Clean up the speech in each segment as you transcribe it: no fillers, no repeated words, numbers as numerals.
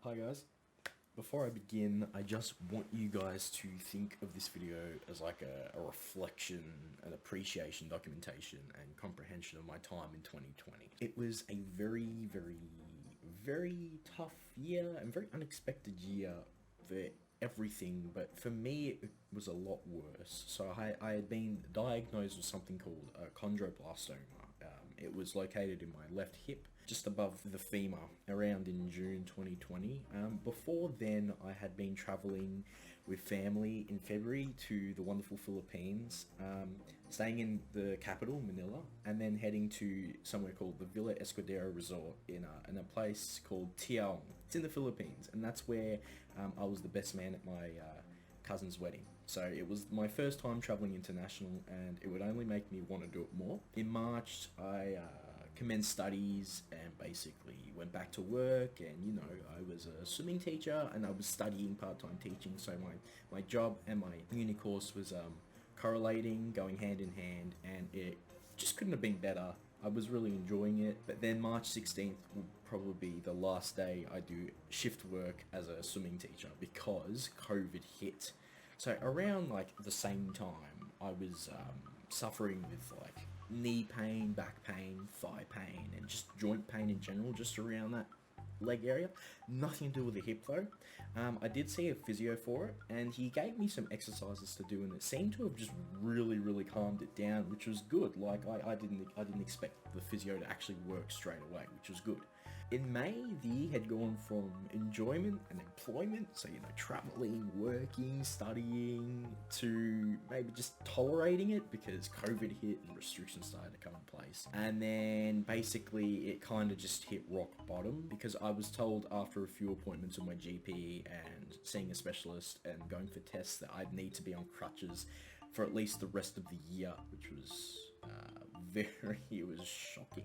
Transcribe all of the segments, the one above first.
Hi guys. Before I begin, I just want you guys to think of this video as like a reflection, an appreciation, documentation, and comprehension of my time in 2020. It was a very tough year and very unexpected year for everything, but for me it was a lot worse. So I had been diagnosed with something called chondroblastoma. It was located in my left hip, just above the femur, around in June 2020. Before then, I had been traveling with family in February to the wonderful Philippines, staying in the capital, Manila, and then heading to somewhere called the Villa Escudero Resort in a place called Tiaong. It's in the Philippines, and that's where I was the best man at my cousin's wedding. So it was my first time traveling international, and it would only make me want to do it more. In March, I commenced studies and basically went back to work, and I was a swimming teacher and I was studying part-time teaching, so my job and my uni course was correlating, going hand in hand, and it just couldn't have been better. I was really enjoying it, but then March 16th will probably be the last day I do shift work as a swimming teacher because COVID hit. So around like the same time, I was suffering with like knee pain, back pain, thigh pain, and just joint pain in general, just around that leg area. Nothing to do with the hip though. I did see a physio for it, and he gave me some exercises to do, and it seemed to have just really calmed it down, which was good. Like I didn't expect the physio to actually work straight away, which was good. In May, the year had gone from enjoyment and employment, so traveling, working, studying, to maybe just tolerating it because COVID hit and restrictions started to come in place. And then basically it kind of just hit rock bottom because I was told after a few appointments with my GP and seeing a specialist and going for tests that I'd need to be on crutches for at least the rest of the year, which was it was shocking.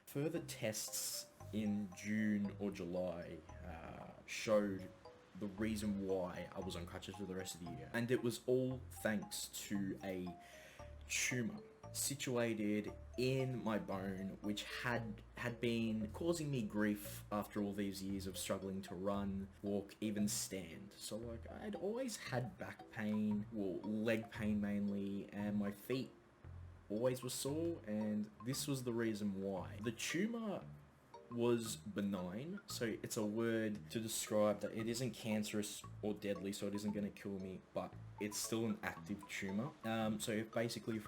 Further tests in June or July showed the reason why I was on crutches for the rest of the year, and it was all thanks to a tumor situated in my bone, which had been causing me grief after all these years of struggling to run, walk, even stand. So like I'd always had back pain, well, leg pain mainly, and my feet always were sore, and this was the reason why. The tumor was benign, so it's a word to describe that it isn't cancerous or deadly, so it isn't going to kill me, but it's still an active tumor. So if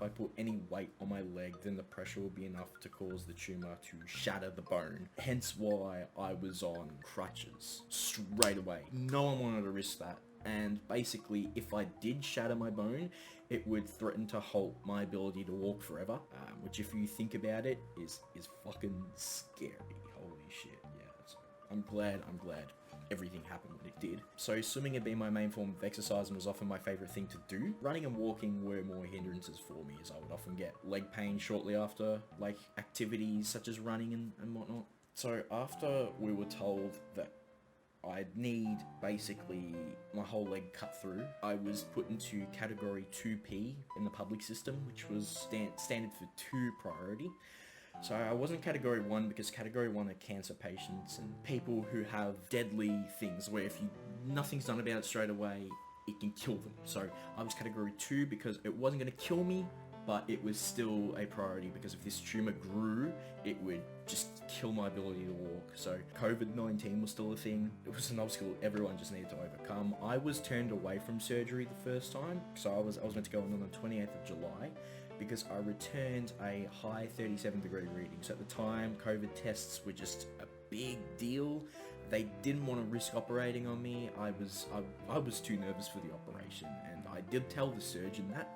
I put any weight on my leg, then the pressure will be enough to cause the tumor to shatter the bone. Hence why I was on crutches straight away. No one wanted to risk that. And basically, if I did shatter my bone, it would threaten to halt my ability to walk forever, which if you think about it, is fucking scary. Holy shit, yeah. So I'm glad everything happened when it did. So swimming had been my main form of exercise and was often my favourite thing to do. Running and walking were more hindrances for me, as I would often get leg pain shortly after like activities such as running and whatnot. So after we were told that I'd need basically my whole leg cut through, I was put into category 2P in the public system, which was standard for 2 priority. So I wasn't category 1 because category 1 are cancer patients and people who have deadly things where if nothing's done about it straight away, it can kill them. So I was category 2 because it wasn't going to kill me, but it was still a priority because if this tumor grew, it would just kill my ability to walk. So COVID-19 was still a thing. It was an obstacle everyone just needed to overcome. I was turned away from surgery the first time, so I was meant to go in on the 28th of July because I returned a high 37-degree reading. So at the time, COVID tests were just a big deal. They didn't want to risk operating on me. I was too nervous for the operation, and I did tell the surgeon that,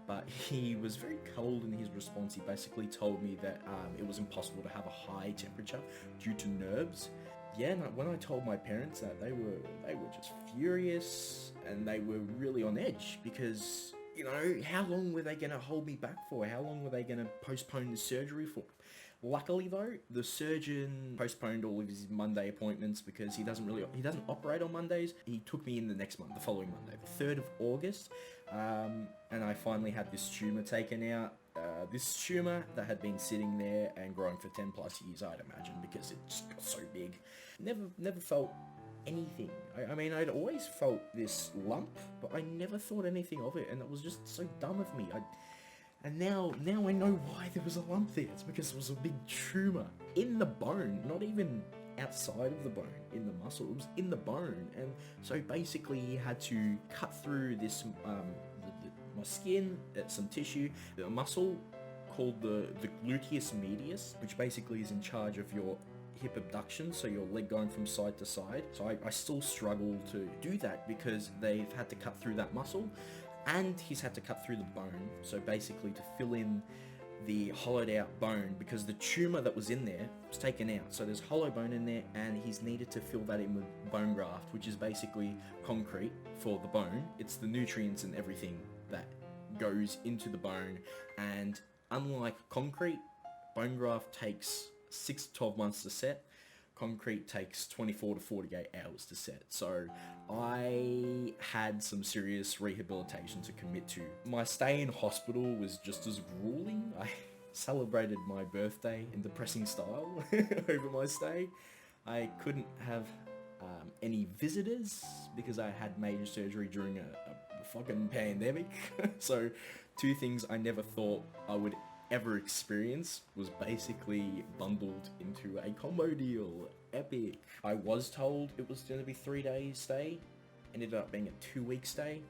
but he was very cold in his response. He basically told me that it was impossible to have a high temperature due to nerves. Yeah, and when I told my parents that, they were just furious, and they were really on edge because, how long were they going to hold me back for? How long were they going to postpone the surgery for? Luckily though, the surgeon postponed all of his Monday appointments because he doesn't operate on Mondays. He took me in the next month, the following Monday, the 3rd of August, and I finally had this tumor taken out. This tumor that had been sitting there and growing for 10 plus years, I'd imagine, because it just got so big. Never felt anything. I mean, I'd always felt this lump, but I never thought anything of it, and it was just so dumb of me. And now I know why there was a lump there. It's because it was a big tumor in the bone, not even outside of the bone, in the muscle. It was in the bone, and so basically he had to cut through this my skin, some tissue, a muscle called the gluteus medius, which basically is in charge of your hip abduction, so your leg going from side to side. So I still struggle to do that because they've had to cut through that muscle, and he's had to cut through the bone, so basically to fill in the hollowed out bone, because the tumor that was in there was taken out. So there's hollow bone in there, and he's needed to fill that in with bone graft, which is basically concrete for the bone. It's the nutrients and everything that goes into the bone, and unlike concrete, bone graft takes 6 to 12 months to set. Concrete takes 24 to 48 hours to set. So I had some serious rehabilitation to commit to. My stay in hospital was just as grueling. I celebrated my birthday in depressing style over my stay. I couldn't have any visitors because I had major surgery during a fucking pandemic. So 2 things I never thought I would ever experience was basically bundled into a combo deal. Epic. I was told it was going to be 3 days stay, ended up being a 2-week stay.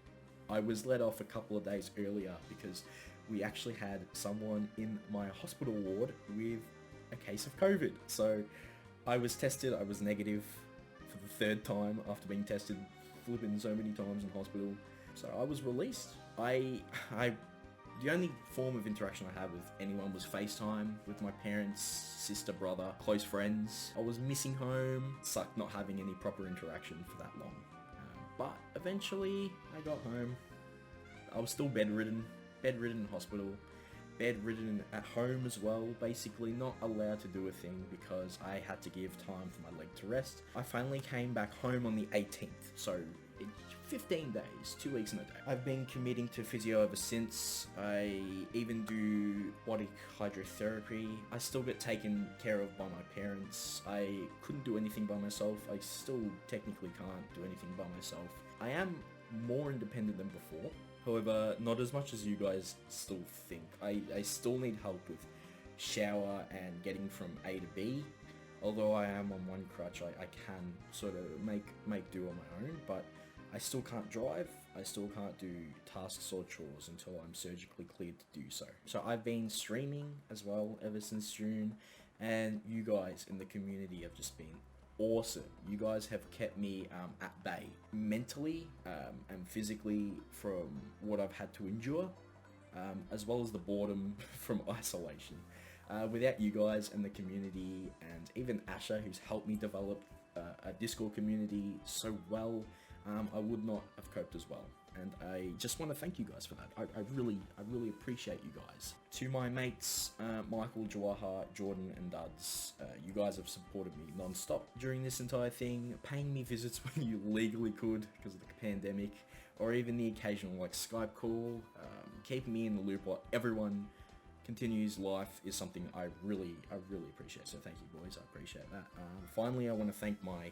I was let off a couple of days earlier because we actually had someone in my hospital ward with a case of COVID. So I was tested, I was negative for the 3rd time after being tested flipping so many times in hospital. So I was released. The only form of interaction I had with anyone was FaceTime with my parents, sister, brother, close friends. I was missing home. Sucked not having any proper interaction for that long. But eventually I got home. I was still bedridden in hospital, bedridden at home as well, basically not allowed to do a thing because I had to give time for my leg to rest. I finally came back home on the 18th, so 15 days, 2 weeks and a day. I've been committing to physio ever since. I even do body hydrotherapy. I still get taken care of by my parents. I couldn't do anything by myself. I still technically can't do anything by myself. I am more independent than before. However, not as much as you guys still think. I still need help with shower and getting from A to B. Although I am on one crutch, I can sort of make do on my own, but I still can't drive, I still can't do tasks or chores until I'm surgically cleared to do so. So I've been streaming as well ever since June, and you guys in the community have just been awesome. You guys have kept me at bay mentally and physically from what I've had to endure, as well as the boredom from isolation. Without you guys and the community, and even Asher, who's helped me develop a Discord community so well, I would not have coped as well. And I just want to thank you guys for that. I really appreciate you guys. To my mates, Michael, Jawahar, Jordan, and Duds, you guys have supported me non-stop during this entire thing, paying me visits when you legally could because of the pandemic, or even the occasional like Skype call, keeping me in the loop while everyone continues life is something I really appreciate. So thank you, boys. I appreciate that. Finally, I want to thank my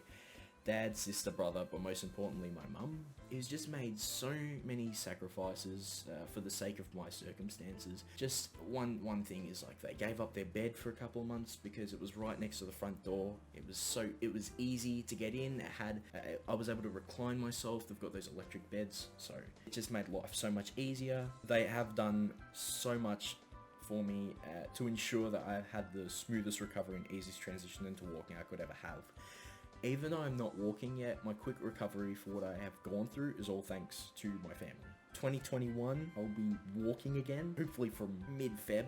dad, sister, brother, but most importantly my mum, who's just made so many sacrifices for the sake of my circumstances. Just one thing is like they gave up their bed for a couple of months because it was right next to the front door. It was easy to get in. It had I was able to recline myself. They've got those electric beds, so it just made life so much easier. They have done so much for me to ensure that I've had the smoothest recovery and easiest transition into walking I could ever have. Even though I'm not walking yet, my quick recovery for what I have gone through is all thanks to my family. 2021, I'll be walking again, hopefully from mid-Feb,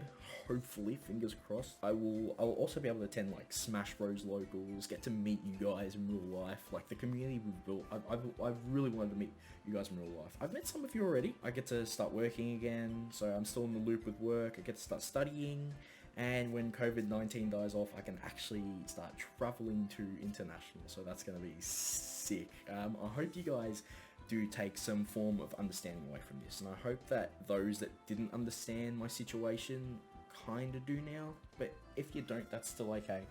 hopefully, fingers crossed. I'll also be able to attend like Smash Bros locals, get to meet you guys in real life, like the community we've built. I've really wanted to meet you guys in real life. I've met some of you already. I get to start working again, so I'm still in the loop with work. I get to start studying. And when COVID-19 dies off, I can actually start traveling to international. So that's going to be sick. I hope you guys do take some form of understanding away from this. And I hope that those that didn't understand my situation kind of do now. But if you don't, that's still okay.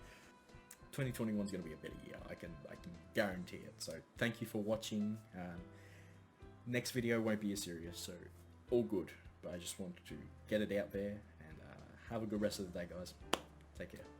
2021 is going to be a better year. I can guarantee it. So thank you for watching. Next video won't be as serious, so all good. But I just wanted to get it out there, and have a good rest of the day, guys. Take care.